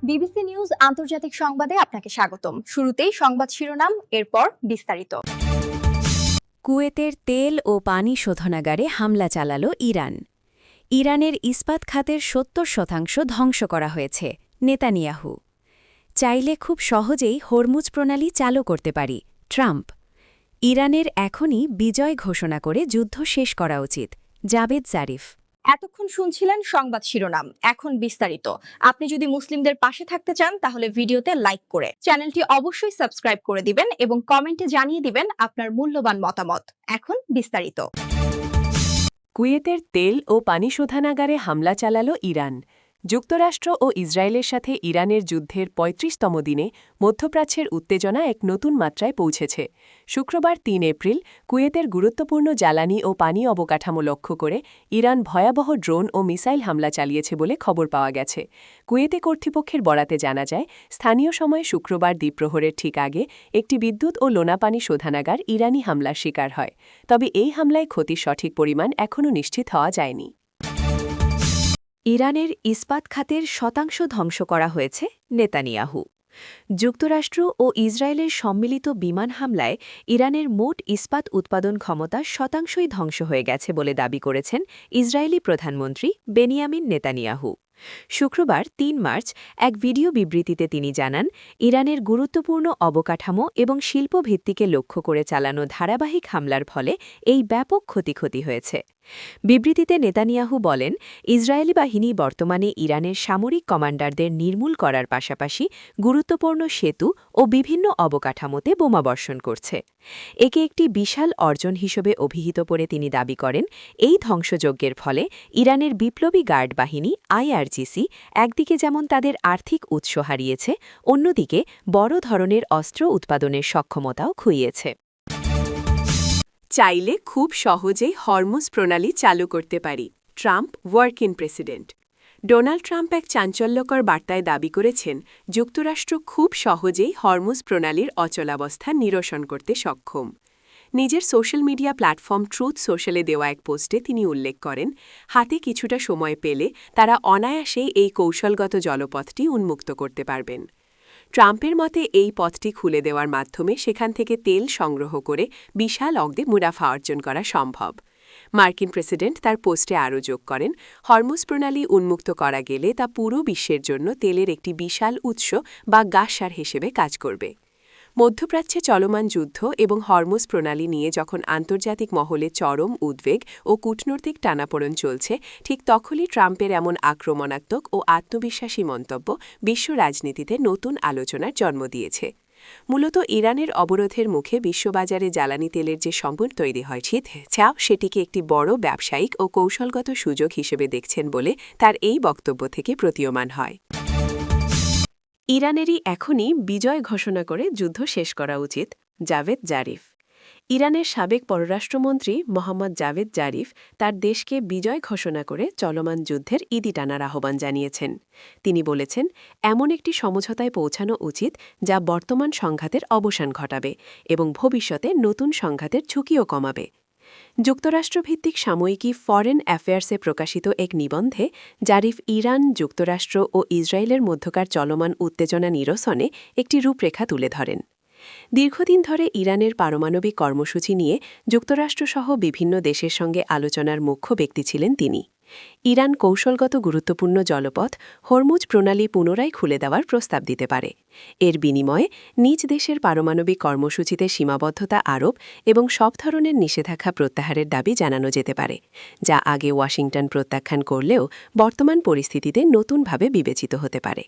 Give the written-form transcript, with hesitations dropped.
BBC news আন্তর্জাতিক সংবাদে আপনাকে স্বাগতম। শুরুতেই সংবাদ শিরোনাম, এরপর বিস্তারিত। কুয়েতের তেল ও পানি শোধনাগারে হামলা চালাল ইরান। ইরানের ইস্পাত খাতের ৭০% ধ্বংস করা হয়েছে, নেতানিয়াহু। চাইলে খুব সহজেই হরমুজ প্রণালী চালু করতে পারি, ট্রাম্প। ইরানের এখনই বিজয় ঘোষণা করে যুদ্ধ শেষ করা উচিত, জাভেদ জারিফ। এতক্ষণ শুনছিলেন সংবাদ শিরোনাম, এখন বিস্তারিত। আপনি যদি মুসলিমদের পাশে থাকতে চান তাহলে ভিডিওতে লাইক করে চ্যানেলটি অবশ্যই সাবস্ক্রাইব করে দিবেন এবং কমেন্টে জানিয়ে দিবেন আপনার মূল্যবান মতামত। এখন বিস্তারিত। কুয়েতের তেল ও পানি শোধনাগারে হামলা চালাল ইরান। যুক্তরাষ্ট্র ও ইসরায়েলের সাথে ইরানের যুদ্ধের ৩৫তম দিনে মধ্যপ্রাচ্যের উত্তেজনা এক নতুন মাত্রায় পৌঁছেছে। শুক্রবার ৩ এপ্রিল কুয়েতের গুরুত্বপূর্ণ জ্বালানি ও পানি অবকাঠামো লক্ষ্য করে ইরান ভয়াবহ ড্রোন ও মিসাইল হামলা চালিয়েছে বলে খবর পাওয়া গেছে। কুয়েতে কর্তৃপক্ষের বরাতে জানা যায়, স্থানীয় সময়ে শুক্রবার দ্বীপ্রহরের ঠিক আগে একটি বিদ্যুৎ ও লোনাপানি শোধনাগার ইরানি হামলার শিকার হয়। তবে এই হামলায় ক্ষতির সঠিক পরিমাণ এখনও নিশ্চিত হওয়া যায়নি। ইরানের ইস্পাত খাতের শতাংশ ধ্বংস করা হয়েছে, নেতানিয়াহু। যুক্তরাষ্ট্র ও ইসরায়েলের সম্মিলিত বিমান হামলায় ইরানের মোট ইস্পাত উৎপাদন ক্ষমতা শতাংশই ধ্বংস হয়ে গেছে বলে দাবি করেছেন ইসরায়েলি প্রধানমন্ত্রী বেনিয়ামিন নেতানিয়াহু। শুক্রবার ৩ মার্চ এক ভিডিও বিবৃতিতে তিনি জানান, ইরানের গুরুত্বপূর্ণ অবকাঠামো এবং শিল্পভিত্তিকে লক্ষ্য করে চালানো ধারাবাহিক হামলার ফলে এই ব্যাপক ক্ষতি হয়েছে। বিবৃতিতে নেতানিয়াহু বলেন, ইসরায়েলি বাহিনী বর্তমানে ইরানের সামরিক কমান্ডারদের নির্মূল করার পাশাপাশি গুরুত্বপূর্ণ সেতু ও বিভিন্ন অবকাঠামোতে বোমাবর্ষণ করছে। একে একটি বিশাল অর্জন হিসেবে অভিহিত করে তিনি দাবি করেন, এই ধ্বংসযজ্ঞের ফলে ইরানের বিপ্লবী গার্ড বাহিনী IRGC একদিকে যেমন তাদের আর্থিক উৎস হারিয়েছে, অন্যদিকে বড় ধরনের অস্ত্র উৎপাদনের সক্ষমতাও খুইয়েছে। চাইলে খুব সহজেই হরমুজ প্রণালী চালু করতে পারি, Trump working president. Donald Trump এক চাঞ্চল্যকর বার্তায় দাবি করেছেন, যুক্তরাষ্ট্র খুব সহজেই হরমুজ প্রণালীর অচলাবস্থা নিরসন করতে সক্ষম। নিজের সোশ্যাল মিডিয়া প্ল্যাটফর্ম ট্রুথ সোশ্যালে দেওয়া এক পোস্টে তিনি উল্লেখ করেন, হাতে কিছুটা সময় পেলে তারা অনায়াসেই এই কৌশলগত জলপথটি উন্মুক্ত করতে পারবেন। ট্রাম্পের মতে এই পথটি খুলে দেওয়ার মাধ্যমে সেখান থেকে তেল সংগ্রহ করে বিশাল অঙ্কে মুনাফা অর্জন করা সম্ভব। মার্কিন প্রেসিডেন্ট তার পোস্টে আরও যোগ করেন, হরমুজ প্রণালী উন্মুক্ত করা গেলে তা পুরো বিশ্বের জন্য তেলের একটি বিশাল উৎস বা গাসসার হিসেবে কাজ করবে। মধ্যপ্রাচ্যে চলমান যুদ্ধ এবং হরমুজ প্রণালী নিয়ে যখন আন্তর্জাতিক মহলে চরম উদ্বেগ ও কূটনৈতিক টানাপোড়েন চলছে, ঠিক তখনই ট্রাম্পের এমন আক্রমণাত্মক ও আত্মবিশ্বাসী মন্তব্য বিশ্ব রাজনীতিতে নতুন আলোচনার জন্ম দিয়েছে। মূলত ইরানের অবরোধের মুখে বিশ্ববাজারে জ্বালানি তেলের যে সংকট তৈরি হয়েছে, সেটিকে একটি বড় ব্যবসায়িক ও কৌশলগত সুযোগ হিসেবে দেখছেন বলে তার এই বক্তব্য থেকে প্রতীয়মান হয়। ইরানেরই এখনই বিজয় ঘোষণা করে যুদ্ধ শেষ করা উচিত, জাভেদ জারিফ। ইরানের সাবেক পররাষ্ট্রমন্ত্রী মোহাম্মদ জাভেদ জারিফ তার দেশকে বিজয় ঘোষণা করে চলমান যুদ্ধের ইতি টানার আহ্বান জানিয়েছেন। তিনি বলেছেন, এমন একটি সমঝোতায় পৌঁছানো উচিত যা বর্তমান সংঘাতের অবসান ঘটাবে এবং ভবিষ্যতে নতুন সংঘাতের ঝুঁকিও কমাবে। যুক্তরাষ্ট্রভিত্তিক সাময়িকী ফরেন অ্যাফেয়ার্সে প্রকাশিত এক নিবন্ধে জারিফ ইরান, যুক্তরাষ্ট্র ও ইসরায়েলের মধ্যকার চলমান উত্তেজনা নিরসনে একটি রূপরেখা তুলে ধরেন। দীর্ঘদিন ধরে ইরানের পারমাণবিক কর্মসূচি নিয়ে যুক্তরাষ্ট্রসহ বিভিন্ন দেশের সঙ্গে আলোচনার মুখ্য ব্যক্তি ছিলেন তিনি। ইরান কৌশলগত গুরুত্বপূর্ণ জলপথ হরমুজ প্রণালী পুনরায় খুলে দেওয়ার প্রস্তাব দিতে পারে। এর বিনিময়ে নিজ দেশের পারমাণবিক কর্মসূচিতে সীমাবদ্ধতা আরোপ এবং সব ধরনের নিষেধাজ্ঞা প্রত্যাহারের দাবি জানানো যেতে পারে, যা আগে ওয়াশিংটন প্রত্যাখ্যান করলেও বর্তমান পরিস্থিতিতে নতুনভাবে বিবেচিত হতে পারে।